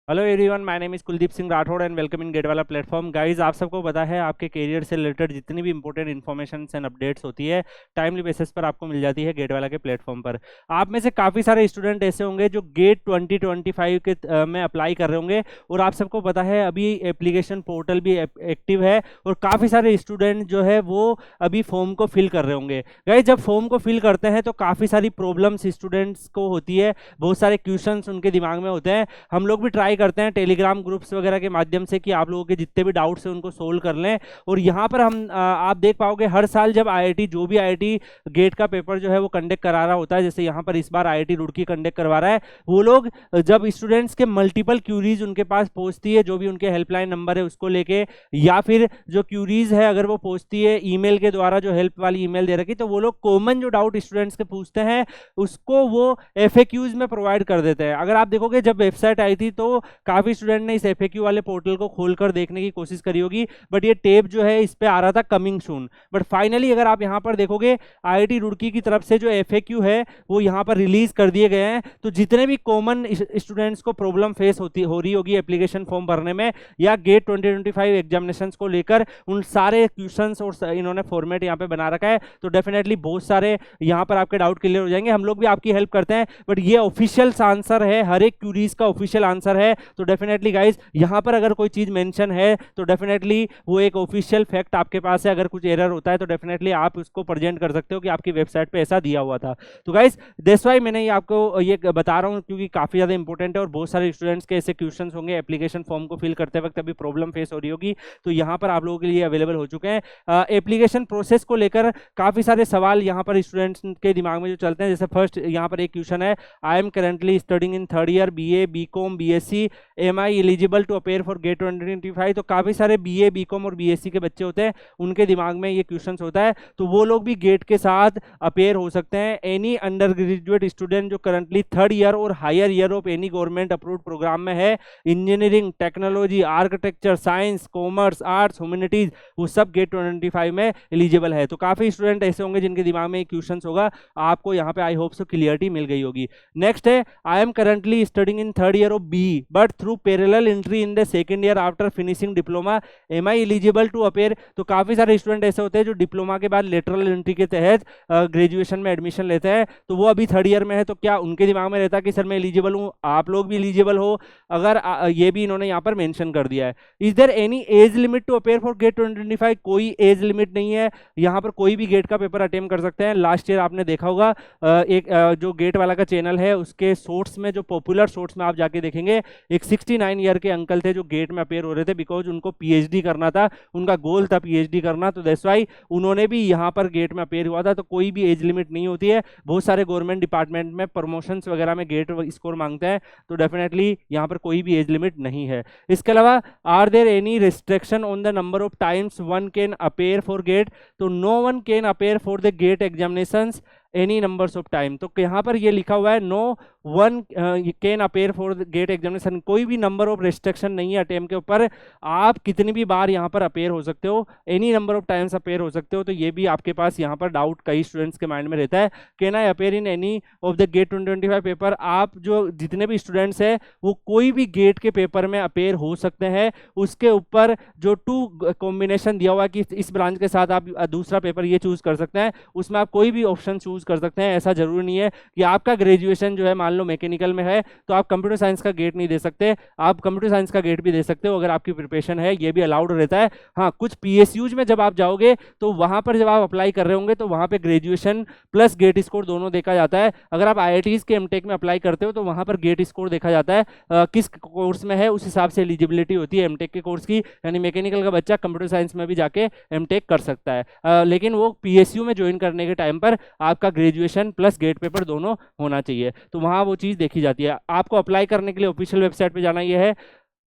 Hello everyone, my name is Kuldeep Singh Rathore and welcome in GATE वाला platform. Guys, आप सबको पता है आपके करियर से रिलेटेड जितनी भी इंपॉर्टेंट इन्फॉर्मेशन एंड अपडेट्स होती है टाइमली बेसिस पर आपको मिल जाती है गेट वाला के प्लेटफॉर्म पर। आप में से काफ़ी सारे स्टूडेंट ऐसे होंगे जो गेट 2025 के में अप्लाई कर रहे होंगे और आप सबको पता है अभी एप्लीकेशन पोर्टल भी एक्टिव है और काफ़ी सारे स्टूडेंट जो है वो अभी फॉर्म को फिल कर रहे होंगे। गाइस, जब फॉर्म को फिल करते हैं तो काफ़ी सारी प्रॉब्लम्स स्टूडेंट्स को होती है, बहुत सारे क्वेश्चंस उनके दिमाग में होते हैं। हम लोग भी ट्राई करते हैं टेलीग्राम ग्रुप्स वगैरह के माध्यम से कि आप लोगों के जितने भी डाउट्स हैं उनको सोल्व कर लें। और यहाँ पर हम आप देख पाओगे हर साल जब आईआईटी जो भी आईआईटी गेट का पेपर जो है वो कंडक्ट करा रहा होता है, जैसे यहाँ पर इस बार आईआईटी रुड़की कंडक्ट करवा रहा है, वो लोग जब स्टूडेंट्स के मल्टीपल क्यूरीज उनके पास पहुंचती है, जो भी उनके हेल्पलाइन नंबर है उसको लेके, या फिर जो क्यूरीज है अगर वो पहुंचती है ईमेल के द्वारा, जो हेल्प वाली ईमेल दे रखी, तो वो लोग कॉमन जो डाउट स्टूडेंट्स के पूछते हैं उसको वो एफएक्यूज में प्रोवाइड कर देते हैं। अगर आप देखोगे जब वेबसाइट आई थी तो काफी स्टूडेंट ने इस एफएक्यू वाले पोर्टल को खोलकर देखने की कोशिश करी होगी, बट ये टेप जो है इस पे आ रहा था कमिंग सून। बट फाइनली अगर आप यहां पर देखोगे आईआईटी रुड़की की तरफ से जो एफएक्यू है वो यहां पर रिलीज कर दिए गए हैं। तो जितने भी कॉमन स्टूडेंट्स को प्रॉब्लम फेस हो रही होगी एप्लीकेशन फॉर्म भरने में या गेट 2025 एग्जामिनेशन को लेकर, उन सारे क्वेश्चंस और इन्होंने फॉर्मेट यहाँ पे बना रखा है, तो डेफिनेटली बहुत सारे यहाँ पर आपके डाउट क्लियर हो जाएंगे। हम लोग भी आपकी हेल्प करते हैं, बट ये ऑफिशियल आंसर है, हर एक क्यूरीज का ऑफिशियल आंसर है। तो डेफिनेटली गाइज यहाँ पर अगर कोई चीज मेंशन है तो डेफिनेटली वो एक ऑफिशियल फैक्ट आपके पास है। अगर कुछ एरर होता है तो डेफिनेटली आप उसको प्रेजेंट कर सकते हो कि आपकी वेबसाइट पे ऐसा दिया हुआ था। तो गाइज दैट्स व्हाई मैंने आपको ये बता रहा हूँ, क्योंकि काफी ज्यादा इंपॉर्टेंट है और बहुत सारे स्टूडेंट्स के ऐसे क्वेश्चन होंगे एप्लीकेशन फॉर्म को फिल करते वक्त, अभी प्रॉब्लम फेस हो रही होगी, तो यहाँ पर आप लोगों के लिए अवेलेबल हो चुके हैं। एप्लीकेशन प्रोसेस को लेकर काफी सारे सवाल यहाँ पर स्टूडेंट्स के दिमाग में जो चलते हैं, जैसे फर्स्ट यहाँ पर एक क्वेश्चन है, I am currently studying in third year BA BCom BSc, am I eligible to appear for GATE 2025। तो काफी सारे बीए बीकॉम और बीएससी के बच्चे होते हैं, उनके दिमाग में ये क्वेश्चन होता है, तो वो लोग भी गेट के साथ अपेयर हो सकते हैं। एनी अंडर ग्रेजुएट स्टूडेंट जो करंटली थर्ड ईयर और higher year of any government approved programme में है, engineering, technology, architecture, science, commerce, arts, humanities, वो सब गेट 2025 में एलिजिबल है। तो काफी स्टूडेंट ऐसे होंगे जिनके दिमाग में क्वेश्चन होगा, आपको यहाँ पे आई होप सो क्लियरिटी मिल गई होगी। नेक्स्ट है, I am currently studying in third year of B but through parallel entry in the second year after finishing diploma, am I eligible to appear. तो काफी सारे स्टूडेंट ऐसे होते हैं जो डिप्लोमा के बाद लेटरल एंट्री के तहत ग्रेजुएशन में एडमिशन लेते हैं, तो वो अभी थर्ड ईयर में है, तो क्या उनके दिमाग में रहता है कि सर मैं एलिजिबल हूँ, आप लोग भी एलिजिबल हो, अगर ये भी इन्होंने यहाँ पर मेंशन कर दिया है। Is there any age limit to appear for GATE 2025? कोई एज लिमिट नहीं है, यहाँ पर कोई भी गेट का पेपर अटेम्प्ट कर सकते हैं। लास्ट ईयर आपने देखा होगा एक जो गेट वाला का चैनल है उसके शॉर्ट्स में, जो पॉपुलर शॉर्ट्स में आप जाके देखेंगे, एक 69 ईयर के अंकल थे जो गेट में अपेयर हो रहे थे, बिकॉज उनको पीएचडी करना था, उनका गोल था पीएचडी करना, तो दैट्स व्हाई उन्होंने भी यहाँ पर गेट में अपेयर हुआ था। तो कोई भी एज लिमिट नहीं होती है। बहुत सारे गवर्नमेंट डिपार्टमेंट में प्रमोशंस वगैरह में गेट स्कोर मांगते हैं, तो डेफिनेटली यहाँ पर कोई भी एज लिमिट नहीं है। इसके अलावा are there any restriction on the number of times one can appear for gate? तो no one can appear for the gate examinations any numbers of time. तो यहाँ पर ये लिखा हुआ है no one can appear for gate examination, कोई भी नंबर ऑफ रिस्ट्रिक्शन नहीं है अटेम्प्ट के ऊपर, आप कितनी भी बार यहाँ पर अपेयर हो सकते हो, any number of times appear हो सकते हो। तो ये भी आपके पास यहाँ पर डाउट कई स्टूडेंट्स के माइंड में रहता है, can I appear in any of the GATE 2025 paper? आप जो जितने भी स्टूडेंट्स हैं वो कोई भी गेट के पेपर में अपेयर हो सकते हैं। उसके ऊपर जो टू कॉम्बिनेशन दिया हुआ है कि इस ब्रांच के साथ आप दूसरा पेपर ये चूज कर सकते हैं, उसमें आप कोई भी ऑप्शन चूज कर सकते हैं। ऐसा जरूरी नहीं है कि आपका ग्रेजुएशन जो है मान लो मैकेनिकल में है तो आप कंप्यूटर साइंस का गेट नहीं दे सकते, आप कंप्यूटर साइंस का गेट भी दे सकते हो अगर आपकी प्रिपरेशन है, ये भी अलाउड रहता है। हाँ, कुछ पीएसयूज में जब आप जाओगे तो वहां पर जब आप अप्लाई कर रहे होंगे तो वहां पे ग्रेजुएशन प्लस गेट स्कोर दोनों देखा जाता है। अगर आप आईआईटीज के एमटेक में अप्लाई करते हो तो वहां पर गेट स्कोर देखा जाता है, किस कोर्स में है उस हिसाब से एलिजिबिलिटी होती है एमटेक के कोर्स की, यानी मैकेनिकल का बच्चा कंप्यूटर साइंस में भी जाके एमटेक कर सकता है, लेकिन वो पीएसयू में ज्वाइन करने के टाइम पर आपका ग्रेजुएशन प्लस गेट पेपर दोनों होना चाहिए, तो वहां वो चीज देखी जाती है। आपको अप्लाई करने के लिए ऑफिशियल वेबसाइट पे जाना ये है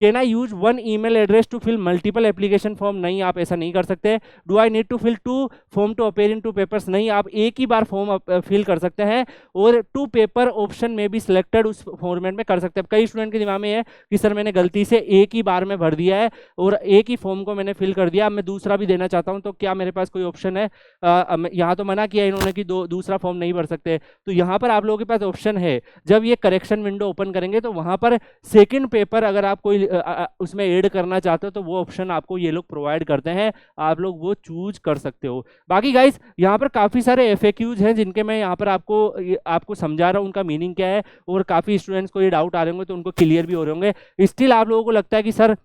can I use one email address to fill multiple application form? नहीं, आप ऐसा नहीं कर सकते। Do I need to fill two form to appear in two papers? नहीं, आप एक ही बार फॉर्म फिल कर सकते हैं और टू पेपर ऑप्शन में भी सिलेक्टेड उस फॉर्मेट में कर सकते हैं। कई स्टूडेंट के दिमाग में है कि सर मैंने गलती से एक ही बार में भर दिया है और एक ही फॉर्म को मैंने फिल कर दिया, अब मैं दूसरा भी देना चाहता हूं तो क्या मेरे पास कोई ऑप्शन है? यहाँ तो मना किया इन्होंने कि दूसरा फॉर्म नहीं भर सकते, तो यहाँ पर आप लोगों के पास ऑप्शन है। जब ये करेक्शन विंडो ओपन करेंगे तो वहां पर सेकंड पेपर अगर आप कोई उसमें ऐड करना चाहते हो तो वो ऑप्शन आपको ये लोग प्रोवाइड करते हैं, आप लोग वो चूज कर सकते हो। बाकी गाइस यहाँ पर काफी सारे एफएक्यूज हैं जिनके मैं यहाँ पर आपको समझा रहा हूँ उनका मीनिंग क्या है, और काफी स्टूडेंट्स को ये डाउट आ रहे होंगे तो उनको क्लियर भी हो रहे होंगे। स्टिल आप लोगों को लगता है कि सर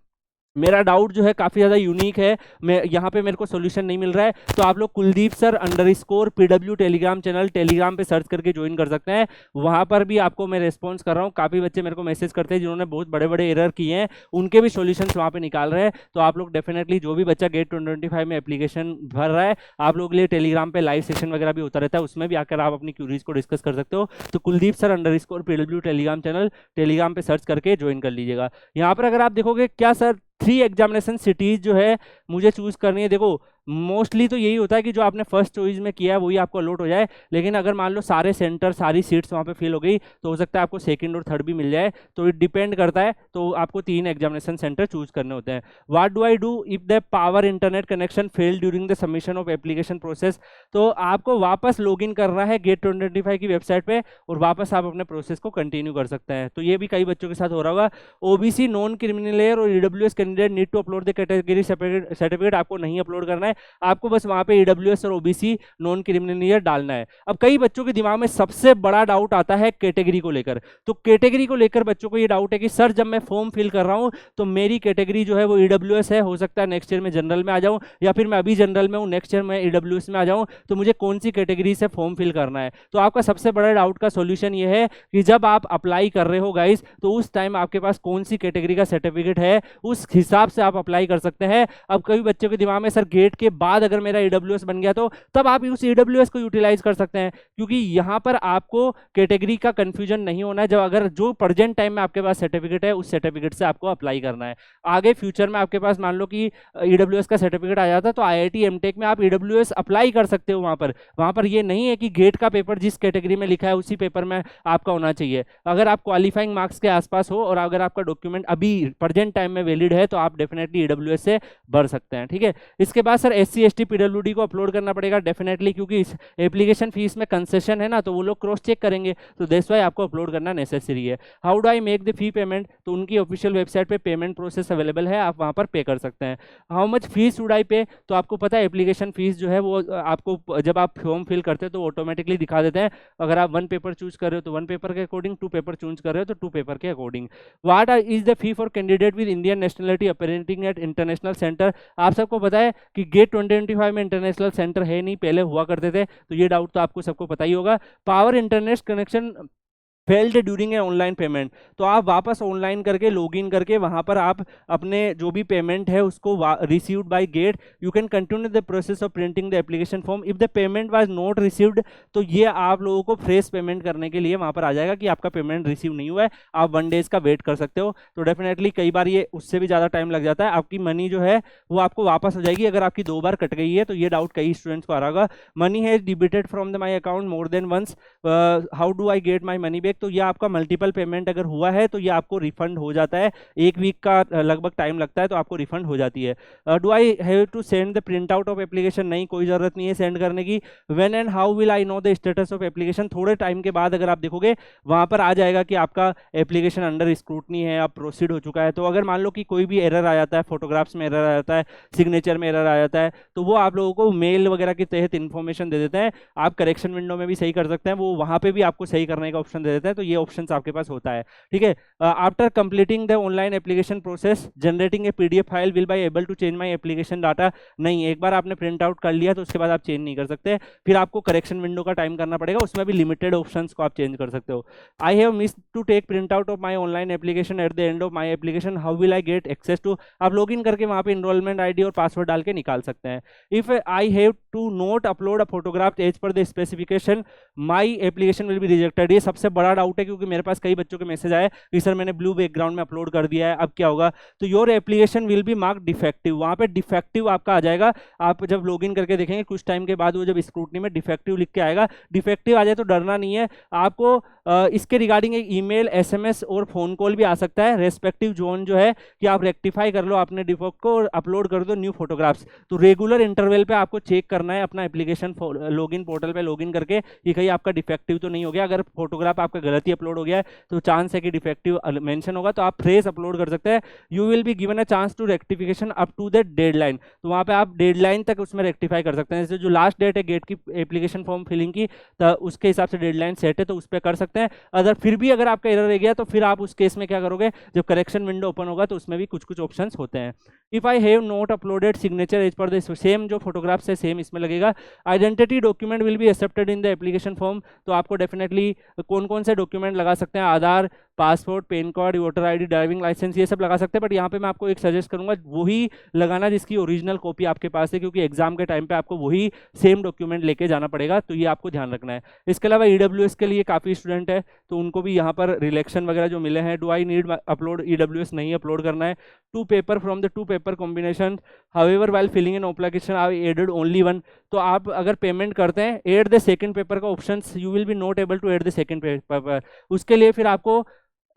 मेरा डाउट जो है काफ़ी ज़्यादा यूनिक है, मैं यहाँ पे मेरे को सोल्यूशन नहीं मिल रहा है, तो आप लोग Kuldeep sir _ PW Telegram channel Telegram पे सर्च करके ज्वाइन कर सकते हैं। वहाँ पर भी आपको मैं रिस्पॉन्स कर रहा हूँ। काफ़ी बच्चे मेरे को मैसेज करते हैं जिन्होंने बहुत बड़े बड़े एरर किए हैं, उनके भी सोल्यूशंस वहाँ पे निकाल रहे हैं। तो आप लोग डेफिनेटली जो भी बच्चा गेट 2025 में एप्लीकेशन भर रहा है, आप लोग के लिए टेलीग्राम पे लाइव सेशन वगैरह भी होता रहता है, उसमें भी आकर आप अपनी क्यूरीज को डिस्कस कर सकते हो। तो Kuldeep sir _ PW Telegram channel Telegram पे सर्च करके ज्वाइन कर लीजिएगा। यहाँ पर अगर आप देखोगे क्या सर 3 एग्जामिनेशन सिटीज जो है मुझे चूज करनी है, देखो मोस्टली तो यही होता है कि जो आपने फर्स्ट चॉइस में किया है वही आपको अलॉट हो जाए, लेकिन अगर मान लो सारे सेंटर सारी सीट्स वहाँ पे फिल हो गई तो हो सकता है आपको सेकंड और थर्ड भी मिल जाए, तो इट डिपेंड करता है। तो आपको 3 एग्जामिनेशन सेंटर चूज करने होते हैं। What do I do if the power internet connection fail during the submission of application process? तो आपको वापस लॉग इन करना है गेट 2025 की वेबसाइट पे और वापस आप अपने प्रोसेस को कंटिन्यू कर सकते हैं। तो ये भी कई बच्चों के साथ हो रहा होगा। ओबीसी नॉन क्रिमिनल और EWS candidate need to upload the category certificate, आपको नहीं अपलोड करना है, आपको बस वहां पे ईडब्ल्यूएस और ओबीसी नॉन क्रिमिनल डालना है। अब कई बच्चों के दिमाग में सबसे बड़ा डाउट आता है कैटेगरी को लेकर, तो कैटेगरी को लेकर बच्चों को ये डाउट है कि सर जब मैं फॉर्म फिल कर रहा हूं तो मेरी कैटेगरी जो है वो ईडब्ल्यूएस है, हो सकता है नेक्स्ट ईयर में जनरल में आ जाऊं, या फिर मैं अभी जनरल में हूं नेक्स्ट ईयर में ईडब्ल्यूएस में आ जाऊं, तो मुझे कौन सी कैटेगरी से फॉर्म फिल करना है? तो आपका सबसे बड़ा डाउट का सोल्यूशन ये है कि जब आप अप्लाई कर रहे हो गाइस तो उस टाइम आपके पास कौन सी कैटेगरी का सर्टिफिकेट है उस हिसाब से आप अप्लाई कर सकते हैं। अब कई बच्चों के दिमाग में सर गेट के बाद अगर मेरा ईडब्ल्यूएस बन गया तो तब आप उस ईडब्ल्यूएस को यूटिलाइज कर सकते हैं, क्योंकि यहां पर आपको कैटेगरी का कंफ्यूजन नहीं होना है। जब अगर जो प्रेजेंट टाइम में आपके पास सर्टिफिकेट है उस सर्टिफिकेट से आपको अप्लाई करना है। आगे फ्यूचर में आपके पास मान लो कि ईडब्ल्यूएस का सर्टिफिकेट आ जाता है तो आईआईटी एमटेक में आप ईडब्ल्यूएस अप्लाई कर सकते हो। वहां पर ये नहीं है कि गेट का पेपर जिस कैटेगरी में लिखा है उसी पेपर में आपका होना चाहिए। अगर आप क्वालिफाइंग मार्क्स के आसपास हो और अगर आपका डॉक्यूमेंट अभी प्रेजेंट टाइम में वैलिड है तो आप डेफिनेटली ईडब्ल्यूएस से भर सकते हैं। ठीक है, इसके बाद सर SC ST PWD को अपलोड करना पड़ेगा डेफिनेटली, क्योंकि इस एप्लीकेशन फीस में कंसेशन है ना, तो वो लोग क्रॉस चेक करेंगे, तो दैट्स व्हाई आपको अपलोड करना नेसेसरी है। How do I make the fee payment? तो उनकी ऑफिशियल वेबसाइट पे पेमेंट प्रोसेस अवेलेबल है, आप वहां पर पे कर सकते हैं। How much fees should I पे? तो आपको पता है एप्लीकेशन फीस जो है वो आपको जब आप फॉर्म फिल करते हो तो ऑटोमेटिकली दिखा देते हैं। अगर आप 1 पेपर चूज कर रहे हो तो 1 पेपर के अकॉर्डिंग, 2 पेपर चूज कर रहे हो तो 2 पेपर के according. What is the fee for candidate with Indian nationality appearing at international centre? आप सबको पता है कि गेट 2025 में इंटरनेशनल सेंटर है नहीं, पहले हुआ करते थे, तो ये डाउट तो आपको सबको पता ही होगा। Power internet connection failed during a online payment? तो आप वापस ऑनलाइन करके लॉगिन करके वहां पर आप अपने जो भी पेमेंट है उसको received by GATE, you can continue the process of printing the application form. If the payment was not received तो ये आप लोगों को फ्रेश पेमेंट करने के लिए वहां पर आ जाएगा कि आपका पेमेंट रिसीव नहीं हुआ है, आप 1 डेज का वेट कर सकते हो। तो डेफिनेटली कई बार ये उससे भी ज़्यादा टाइम लग जाता है, आपकी मनी जो है वो आपको वापस हो जाएगी अगर आपकी 2 बार कट गई है। तो ये डाउट कई स्टूडेंट्स को आ रहा होगा। Money has डिबिटेड from the my account more than once, how do I get my money back? तो ये आपका मल्टीपल पेमेंट अगर हुआ है तो ये आपको रिफंड हो जाता है, 1 वीक का लगभग टाइम लगता है तो आपको रिफंड हो जाती है। Do I have to send the print out of application? नहीं, कोई जरूरत नहीं है सेंड करने की। When and how will I know the status of application? थोड़े टाइम के बाद अगर आप देखोगे वहां पर आ जाएगा कि आपका एप्लीकेशन अंडर स्क्रूटनी है, आप प्रोसीड हो चुका है। तो अगर मान लो कि कोई भी एरर आ जाता है, फोटोग्राफ्स में एरर आ जाता है, सिग्नेचर में एरर आ जाता है, तो वो आप लोगों को मेल वगैरह के तहत इन्फॉर्मेशन दे देते हैं। आप करेक्शन विंडो में भी सही कर सकते हैं, वो वहां पे भी आपको सही करने का ऑप्शन दे देता है। तो ये ऑप्शन आपके पास होता है। ठीक है, after completing the online application process generating a PDF file will be able to change my application data? नहीं, एक बार आपने प्रिंट आउट कर लिया तो उसके बाद आप चेंज नहीं कर सकते, फिर आपको करेक्शन विंडो का टाइम करना पड़ेगा, उसमें भी लिमिटेड ऑप्शंस को आप चेंज कर सकते हो। I have missed to take print out of my online application at the end of my application, how will I get access to? आप लॉग इन करके वहां पे एनरोलमेंट ID और पासवर्ड डाल के निकाल सकते हैं। If I have to not upload a photograph as per the specification my application will be rejected. ये सबसे बड़ा डाउट है, क्योंकि मेरे पास कई बच्चों के मैसेज आए कि सर मैंने ब्लू बैकग्राउंड में अपलोड कर दिया है, अब क्या होगा। तो your application will B mark defective, वहां पे डिफेक्टिव आपका आ जाएगा। आप जब लॉगिन करके देखेंगे कुछ टाइम के बाद वो जब स्क्रूटनी में डिफेक्टिव लिख के आएगा, डिफेक्टिव आ जाए तो डरना नहीं है आपको। इसके रिगार्डिंग एक ईमेल, एसएमएस और फोन कॉल भी आ सकता है रेस्पेक्टिव जोन जो है कि आप रेक्टिफाई कर लो अपने डिफॉल्ट को और अपलोड कर दो न्यू फोटोग्राफ्स। तो रेगुलर इंटरवल पे आपको चेक करना है अपना एप्लीकेशन लॉगिन पोर्टल पे लॉगिन करके कि कहीं आपका डिफेक्टिव तो नहीं हो गया। अगर फोटोग्राफ आपका गलती अपलोड हो गया है तो चांस है कि डिफेक्टिव मेंशन होगा, तो आप फ्रेश अपलोड कर सकते हैं। You will be given a chance to rectification up to the deadline, तो वहाँ पे आप डेडलाइन तक उसमें रेक्टिफाई कर सकते हैं। जैसे जो लास्ट डेट है गेट की एप्लीकेशन फॉर्म फिलिंग की, तो उसके हिसाब से डेडलाइन सेट है, तो उस पर कर सकते हैं। अगर फिर भी अगर आपका एरर रह गया तो फिर आप उस केस में क्या करोगे, जब करेक्शन विंडो ओपन होगा तो उसमें भी कुछ कुछ ऑप्शंस होते हैं। If I have not uploaded signature as per the same, जो फोटोग्राफ्स है सेम इसमें लगेगा। Identity document will be accepted in the application form, तो आपको डेफिनेटली कौन कौन से डॉक्यूमेंट लगा सकते हैं, आधार, passport, pan card, voter ID, driving licence, ये सब लगा सकते हैं। बट यहाँ पे मैं आपको एक सजेस्ट करूंगा वही लगाना जिसकी ओरिजिनल कॉपी आपके पास है, क्योंकि एग्जाम के टाइम पे आपको वही सेम डॉक्यूमेंट लेके जाना पड़ेगा, तो ये आपको ध्यान रखना है। इसके अलावा ईडब्ल्यूएस के लिए काफ़ी स्टूडेंट है तो उनको भी यहाँ पर रिलेक्शन वगैरह जो मिले हैं। Do I need upload EWS, नहीं अपलोड करना है। Two paper from the two paper combination, however while filling in application I added only one, तो आप अगर पेमेंट करते हैं एड द सेकंड पेपर का options, you will be not able to add the second paper. उसके लिए फिर आपको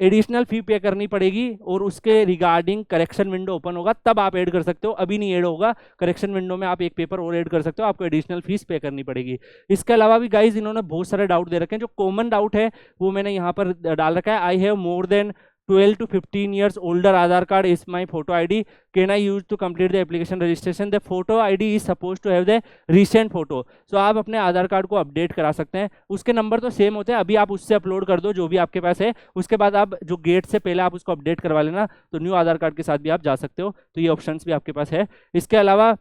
एडिशनल फी पे करनी पड़ेगी और उसके रिगार्डिंग करेक्शन विंडो ओपन होगा तब आप ऐड कर सकते हो, अभी नहीं ऐड होगा। करेक्शन विंडो में आप एक पेपर और ऐड कर सकते हो, आपको एडिशनल फीस पे करनी पड़ेगी। इसके अलावा भी गाइज इन्होंने बहुत सारे डाउट दे रखे हैं। जो कॉमन डाउट है वो मैंने यहाँ पर डाल रखा है। I have more than 12 to 15 years older Aadhaar card is my photo ID. Can I use to complete the application registration? The photo ID is supposed to have the recent photo. So आप अपने आधार card को update करा सकते हैं। उसके number तो same होते हैं, अभी आप उससे अपलोड कर दो जो भी आपके पास है। उसके बाद आप जो गेट से पहले आप उसको अपडेट करवा लेना, तो न्यू आधार कार्ड के साथ भी आप जा सकते हो। तो ये ऑप्शंस भी आपके पास है। इसके अलावा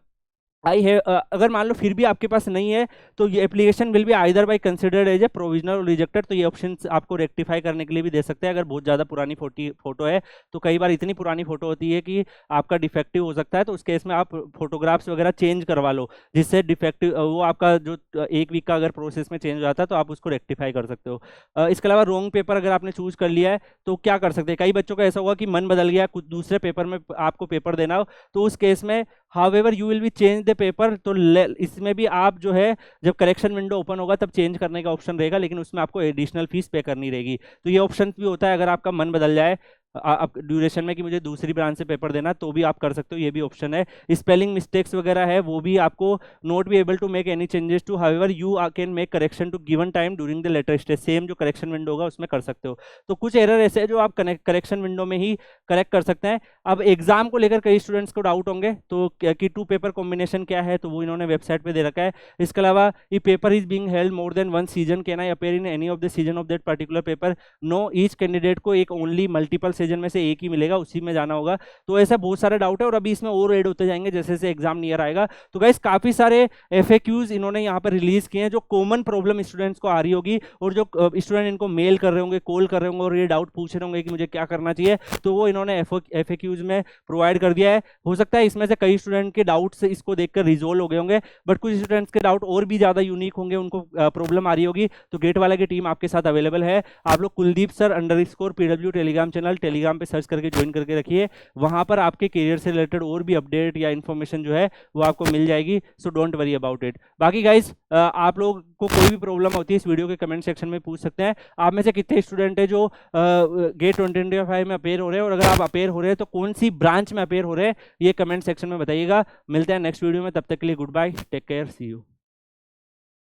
आई है अगर मान लो फिर भी आपके पास नहीं है तो ये application will be either be considered as a provisional और रिजेक्टेड, तो ये ऑप्शन आपको रेक्टिफाई करने के लिए भी दे सकते हैं। अगर बहुत ज़्यादा पुरानी फोटो है तो कई बार इतनी पुरानी फोटो होती है कि आपका डिफेक्टिव हो सकता है, तो उस केस में आप फोटोग्राफ्स वगैरह चेंज करवा लो जिससे डिफेक्टिव वो आपका जो 1 वीक का अगर प्रोसेस में चेंज हो जाता है तो आप उसको रेक्टिफाई कर सकते हो। इसके अलावा रॉन्ग पेपर अगर आपने चूज कर लिया है तो क्या कर सकते हैं, कई बच्चों का ऐसा होगा कि मन बदल गया, कुछ दूसरे पेपर में आपको पेपर देना हो, तो उस केस में however you will B change the paper, तो इसमें भी आप जो है जब करेक्शन विंडो ओपन होगा तब चेंज करने का ऑप्शन रहेगा, लेकिन उसमें आपको एडिशनल फीस पे करनी रहेगी। तो ये ऑप्शन भी होता है अगर आपका मन बदल जाए आप ड्यूरेशन में कि मुझे दूसरी ब्रांच से पेपर देना, तो भी आप कर सकते हो, ये भी ऑप्शन है। स्पेलिंग मिस्टेक्स वगैरह है वो भी आपको not be able to make any changes to, however you can make correction to given time during the later stage, same जो करेक्शन विंडो होगा उसमें कर सकते हो। तो कुछ एरर ऐसे है जो आप करेक्शन विंडो में ही करेक्ट कर सकते हैं। अब एग्जाम को लेकर कई स्टूडेंट्स को डाउट होंगे तो कि 2 पेपर कॉम्बिनेशन क्या है, तो वो इन्होंने वेबसाइट पे दे रखा है। इसके अलावा ये paper is being held more than 1 season, can I appear in any of the season of that particular paper? No, each candidate को एक ओनली मल्टीपल सीजन में से एक ही मिलेगा, उसी में जाना होगा। तो ऐसा बहुत सारे डाउट है और अभी इसमें और ऐड होते जाएंगे जैसे जैसे एग्जाम नियर आएगा। तो गाइस काफी सारे FAQs इन्होंने यहाँ पर रिलीज किए हैं जो कॉमन प्रॉब्लम स्टूडेंट्स को आ रही होगी, और जो स्टूडेंट इनको मेल कर रहे होंगे, कॉल कर रहे होंगे और ये डाउट पूछ रहे होंगे कि मुझे क्या करना चाहिए, तो वो इन्होंने FAQs में प्रोवाइड कर दिया है। हो सकता है इसमें से कई स्टूडेंट के डाउट्स इसको देखकर रिजोल्व हो गए होंगे, बट कुछ स्टूडेंट्स के डाउट और भी ज्यादा यूनिक होंगे, उनको प्रॉब्लम आ रही होगी, तो गेट वाला की टीम आपके साथ अवेलेबल है। आप लोग Kuldeep sir _PW Telegram channel Telegram पे सर्च करके ज्वाइन करके रखिए, वहां पर आपके करियर से रिलेटेड और भी अपडेट या इन्फॉर्मेशन जो है वो आपको मिल जाएगी। So don't worry about it. बाकी गाइस आप लोग को कोई भी प्रॉब्लम होती है इस वीडियो के कमेंट सेक्शन में पूछ सकते हैं। आप में से कितने स्टूडेंट है जो गेट 2025 में अपेयर हो रहे हैं, और अगर आप अपेयर हो रहे हैं तो कौन सी ब्रांच में अपेयर हो रहे हैं, ये कमेंट सेक्शन में बताइएगा। मिलते हैं नेक्स्ट वीडियो में, तब तक के लिए goodbye, take care, see you.